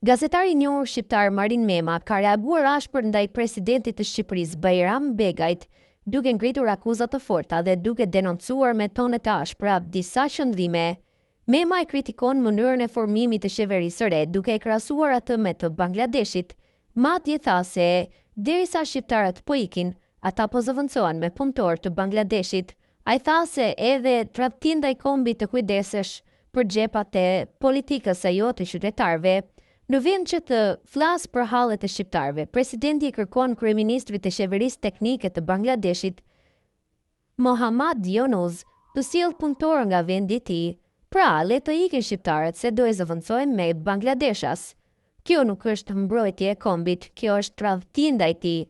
Gazetari i njohur shqiptar Marin Mema ka reaguar ashpër ndaj presidentit të Shqipërisë Bajram Begajt, duke ngritur akuzat të forta dhe duke denoncuar me tone të ashpra disa qëndrime. Mema e kritikon mënyrën e formimit të qeverisë së re, duke e krahasuar atë me të Bangladeshit. Madje tha se derisa shqiptarët po ikin, ata po zëvendësohen me punëtor të Bangladeshit. Ai tha se edhe tradhtia ndaj kombit të kujdesesh për xhepat e politikës së jo të qytetarëve. Në vend që të flasë për hallet e shqiptarëve, presidenti i kërkon kryeministrit të qeverisë teknike të Bangladeshit, Mohammad Yunus, të sjellë punëtor nga vendi i tij. Pra, le të ikin shqiptarët se do e zëvendësojmë me Bangladeshas. Kjo nuk është mbrojtje e kombit, kjo është tradhti ndaj tij.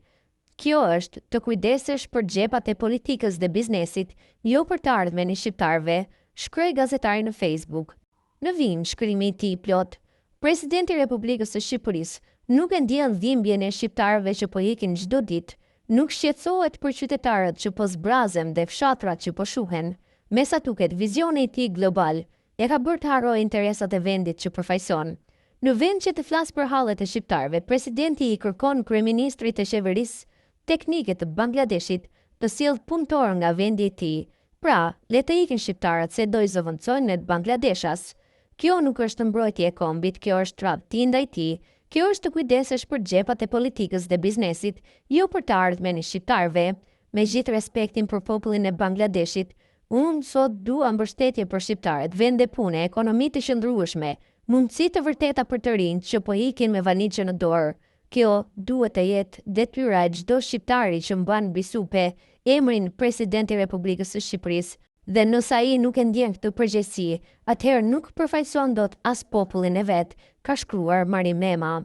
Kjo është të kujdesesh për xhepat e politikës dhe biznesit, jo për të ardhmen e shqiptarëve, shkroi gazetari në Facebook. Në vijim shkrimi i tij plot, Presidenti i Republikës së Shqipërisë nuk e ndjen dhimbjen e shqiptarëve që po ikin çdo ditë, nuk shqetësohet për qytetarët që po zbrazen dhe fshatrat që po shuhen. Me sa duket, vizioni i tij global e ka bërë të harrojë interesat e vendit që përfaqëson. Në vend që të flasë për hallet e shqiptarëve, presidenti i kërkon kryeministrit të qeverisë teknike të Bangladeshit të sjellë punëtor nga vendi i tij. Pra, le të ikin shqiptarët se do i zëvendësojnë në Bangladeshas. Kjo nuk është mbrojtje e kombit, kjo është tradhti ndaj tij. Kjo është të kujdesesh për xhepat e politikës dhe biznesit, jo për të ardhmen e shqiptarëve. Me gjithë respektin për popullin e Bangladeshit, unë sot dua mbështetje për shqiptarët, vende pune, ekonomi të qëndrueshme, mundësi të vërteta për të rinjt që po ikin me valizhe në dorë. Kjo duhet të jetë detyra e çdo shqiptari që mban mbi supe emrin Presidenti i Republikës së Shqipërisë. Dhe nëse ai nuk e ndjen këtë përgjegjësi, atëherë nuk përfaqëson dot as popullin e vet, ka shkruar Marin Mema.